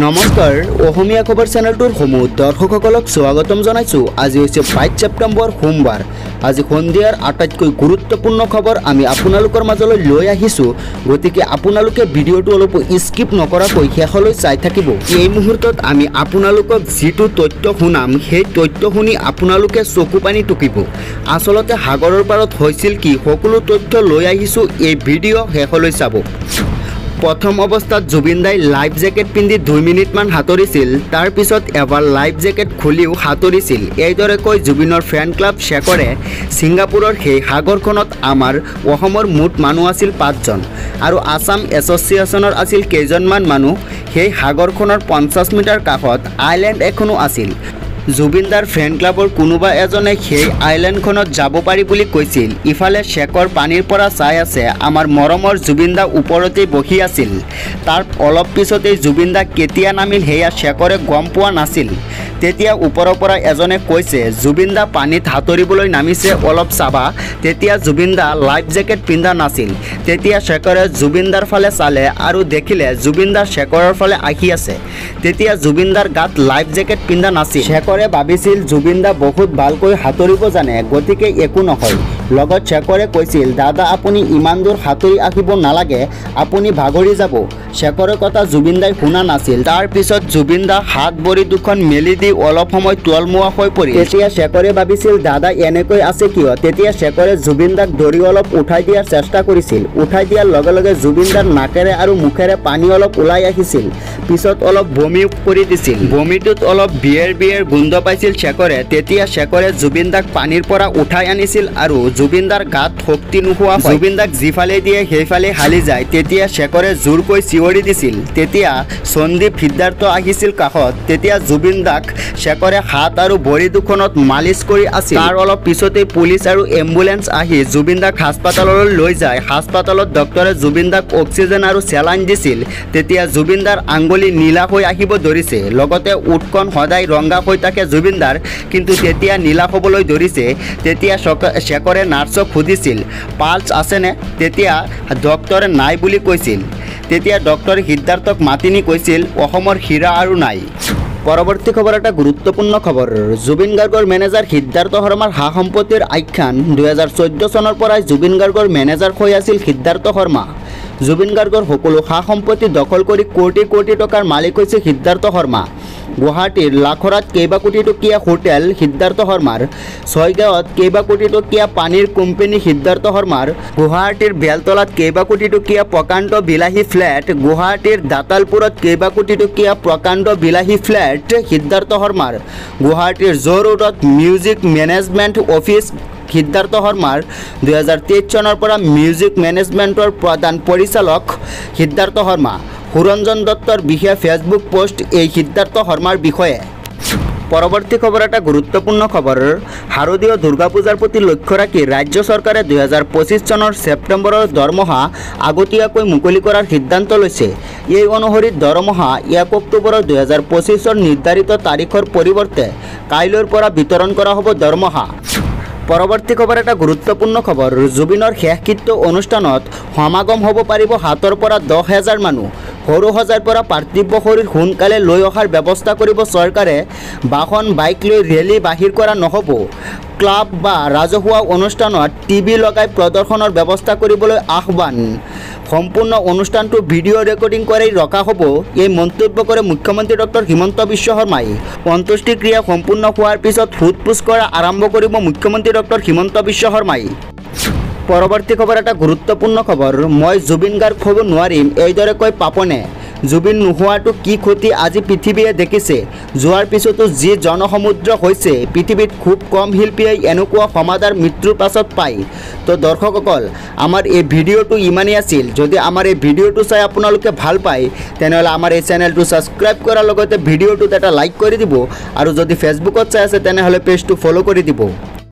নমস্কাৰ অসমীয়া খবৰ চেনেলটোৰ সমূহ দৰ্শকসকলক স্বাগতম জনাইছো। আজি হৈছে 22 ছেপ্টেম্বৰ সোমবাৰ। আজি সন্ধিয়াৰ আটাইতকৈ গুৰুত্বপূৰ্ণ খবৰ আমি আপোনালোকৰ মাজলৈ লৈ আহিছো, গতিকে আপোনালোকে ভিডিঅ'টো অলপ স্কিপ নকৰাকৈ শেষলৈ চাই থাকিব। এই মুহূৰ্তত আমি আপোনালোকক যিটো তথ্য শুনাম সেই তথ্য শুনি আপোনালোকে চকু পানী টুকিব। আচলতে সাগৰৰ পাৰত হৈছিল কি সকলো তথ্য লৈ আহিছো, এই ভিডিঅ' শেষলৈ চাব। প্ৰথম অৱস্থাত জুবিন দাই লাইফ জেকেট পিন্ধি 2 মিনিটমান সাঁতুৰিছিল, তাৰ পিছত এবাৰ লাইফ জেকেট খুলিও সাঁতুৰিছিল। এইদৰে কৈ জুবিনৰ ফেন ক্লাব শেকৰে ছিংগাপুৰৰ সেই সাগৰখনত আমাৰ অসমৰ মুঠ মানুহ আছিল 5জন আৰু আছাম এছ'চিয়েশ্যনৰ আছিল কেইজনমান মানুহ। সেই সাগৰখনৰ 50 মিটাৰ কাষত আইলেণ্ড এখনো আছিল। জুবিন দাৰ ফেন ক্লাবৰ কোনোবা এজনে সেই আইলেণ্ডখনত যাব পাৰি বুলি কৈছিল। ইফালে শেকৰ পানীৰ পৰা চাই আছে আমাৰ মৰমৰ জুবিন দা ওপৰতেই বহি আছিল। তাৰ অলপ পিছতেই জুবিন দা কেতিয়া নামিল সেয়া শেকৰে গম পোৱা নাছিল। তেতিয়া ওপৰৰ পৰা এজনে কৈছে জুবিন দা পানীত সাঁতুৰিবলৈ নামিছে, অলপ চাবা। তেতিয়া জুবিন দা লাইফ জেকেট পিন্ধা নাছিল। তেতিয়া শেকৰে জুবিন দাৰ ফালে চালে আৰু দেখিলে জুবিন দা শেকৰৰ ফালে আহি আছে। তেতিয়া জুবিন দাৰ গাত লাইফ জেকেট পিন্ধা নাছিল। শেকৰে ভাবিছিল জুবিন দা বহুত ভালকৈ সাঁতুৰিব জানে, গতিকে একো নহয়। লগত শেকৰে কৈছিল দাদা আপুনি ইমান দূৰ সাঁতুৰি আহিব নালাগে, আপুনি ভাগৰি যাব। শেকৰৰ কথা জুবিন দাই শুনা নাছিল। তাৰ পিছত জুবিন দা হাত ভৰি দুখন মেলি দি অলপ সময় তোলমোৱা হৈ পৰিল। তেতিয়া শেকৰে ভাবিছিল দাদা এনেকৈ আছে কিয়। তেতিয়া শেকৰে জুবিন দাক ধৰি অলপ উঠাই দিয়াৰ চেষ্টা কৰিছিল। উঠাই দিয়াৰ লগে লগে জুবিন দাৰ নাকেৰে আৰু মুখেৰে পানী অলপ ওলাই আহিছিল। পিছত অলপ বমি কৰি দিছিল। বমিটোত অলপ বিয়েৰ গোন্ধ পাইছিল শেকৰে। তেতিয়া শেকৰে জুবিন দাক পানীৰ পৰা উঠাই আনিছিল আৰু জুবিন দাৰ গাত শক্তি নোহোৱা হয় জুবিন দাক যিফালে দিয়ে সেইফালে হালি যায়। তেতিয়া শেকৰে জোৰকৈ চিঞৰি দিছিল। তেতিয়া সন্দীপ সিদ্ধাৰ্থ আহিছিল কাষত। তেতিয়া জুবিন দাক শেকৰে হাত আৰু ভৰি দুখনত মালিচ কৰি আছিল। তাৰ অলপ পিছতেই পুলিচ আৰু এম্বুলেন্স আহি জুবিন দাক হাস্পাতাললৈ লৈ যায়। হাস্পাতালত ডক্টৰে জুবিন দাক অক্সিজেন আৰু চেলাইন দিছিল। তেতিয়া জুবিন দাৰ আঙুলি নীলা হৈ আহিব ধৰিছে, লগতে উঠখন সদায় ৰঙা হৈ থাকে জুবিন দাৰ, কিন্তু তেতিয়া নীলা হ'বলৈ ধৰিছে। তেতিয়া শেকৰে নাৰ্ছক সুধিছিল পালছ আছেনে। তেতিয়া ডক্টৰে নাই বুলি কৈছিল। তেতিয়া ডক্টৰে সিদ্ধাৰ্থক মাতি নি কৈছিল অসমৰ হীৰা আৰু নাই। পৰৱৰ্তী খবৰ এটা গুৰুত্বপূৰ্ণ খবৰ। জুবিন গাৰ্গৰ মেনেজাৰ সিদ্ধাৰ্থ শৰ্মাৰ সা সম্পত্তিৰ আখ্যান। 2014 চনৰ পৰাই জুবিন গাৰ্গৰ মেনেজাৰ হৈ আছিল সিদ্ধাৰ্থ শৰ্মা। জুবিন গাৰ্গৰ সকলো সা সম্পত্তি দখল কৰি কোটি কোটি টকাৰ মালিক হৈছে সিদ্ধাৰ্থ শৰ্মা। গুৱাহাটীৰ লাখৰাত কেইবা কোটি টকীয়া হোটেল সিদ্ধাৰ্থ শৰ্মাৰ, ছয়গাঁৱত কেইবা কোটি টকীয়া পানীৰ কোম্পানী সিদ্ধাৰ্থ শৰ্মাৰ, গুৱাহাটীৰ বেলতলাত কেইবা কোটি টকীয়া প্ৰকাণ্ড বিলাহী ফ্লেট, গুৱাহাটীৰ দাতালপুৰত কেইবা কোটি টকীয়া প্ৰকাণ্ড বিলাহী ফ্লেট সিদ্ধাৰ্থ শৰ্মাৰ, গুৱাহাটীৰ জো ৰোডত মিউজিক মেনেজমেণ্ট অফিচ সিদ্ধাৰ্থ শৰ্মাৰ। 2023 চনৰ পৰা মিউজিক মেনেজমেণ্টৰ প্ৰধান পৰিচালক সিদ্ধাৰ্থ শৰ্মা। সুৰঞ্জন দত্তৰ বিশেষ ফেচবুক পোষ্ট এই সিদ্ধাৰ্থ শৰ্মাৰ বিষয়ে। পৰৱৰ্তী খবৰ এটা গুৰুত্বপূৰ্ণ খবৰ। শাৰদীয় দুৰ্গা পূজাৰ প্ৰতি লক্ষ্য ৰাখি ৰাজ্য চৰকাৰে 2025 চনৰ ছেপ্টেম্বৰৰ দৰমহা আগতীয়াকৈ মুকলি কৰাৰ সিদ্ধান্ত লৈছে। এই অনুসৰি দৰমহা 1 অক্টোবৰৰ 2025 নিৰ্ধাৰিত তাৰিখৰ পৰিৱৰ্তে কাইলৈৰ পৰা বিতৰণ কৰা হ'ব দৰমহা। পৰৱৰ্তী খবৰ এটা গুৰুত্বপূৰ্ণ খবৰ। জুবিনৰ শেষকৃত্য অনুষ্ঠানত সমাগম হ'ব পাৰিব 7ৰ পৰা 10,000 মানুহ। সৰু সজাইৰ পৰা পাৰ্থিৱ শৰীৰ সোনকালে লৈ অহাৰ ব্যৱস্থা কৰিব চৰকাৰে। বাহন বাইক লৈ ৰেলী বাহিৰ কৰা নহ'ব। ক্লাব বা ৰাজহুৱা অনুষ্ঠানত টিভি লগাই প্ৰদৰ্শনৰ ব্যৱস্থা কৰিবলৈ আহ্বান। সম্পূৰ্ণ অনুষ্ঠানটো ভিডিঅ' ৰেকৰ্ডিং কৰি ৰখা হ'ব, এই মন্তব্য কৰে মুখ্যমন্ত্ৰী ডক্টৰ হিমন্ত বিশ্ব শৰ্মাই। অন্ত্যেষ্টিক্ৰিয়া সম্পূৰ্ণ হোৱাৰ পিছত সোধ-পোছ কৰা আৰম্ভ কৰিব মুখ্যমন্ত্ৰী ডক্টৰ হিমন্ত বিশ্ব শৰ্মাই। পৰৱৰ্তী খবৰ এটা গুৰুত্বপূৰ্ণ খবৰ। মই জুবিন গাৰ্গ হ'ব নোৱাৰিম, এইদৰে কৈ পাপনে। জুবিন নোহোৱাটো কি ক্ষতি আজি পৃথিৱীয়ে দেখিছে। যোৱাৰ পিছতো যি জনসমুদ্ৰ হৈছে, পৃথিৱীত খুব কম শিল্পীয়ে এনেকুৱা সমাধাৰ মৃত্যুৰ পাছত পায়। তো দৰ্শকসকল আমাৰ এই ভিডিঅ'টো ইমানেই আছিল। যদি আমাৰ এই ভিডিঅ'টো চাই আপোনালোকে ভাল পায় তেনেহ'লে আমাৰ এই চেনেলটো ছাবস্ক্ৰাইব কৰাৰ লগতে ভিডিঅ'টোত এটা লাইক কৰি দিব আৰু যদি ফেচবুকত চাই আছে তেনেহ'লে পেজটো ফ'ল' কৰি দিব।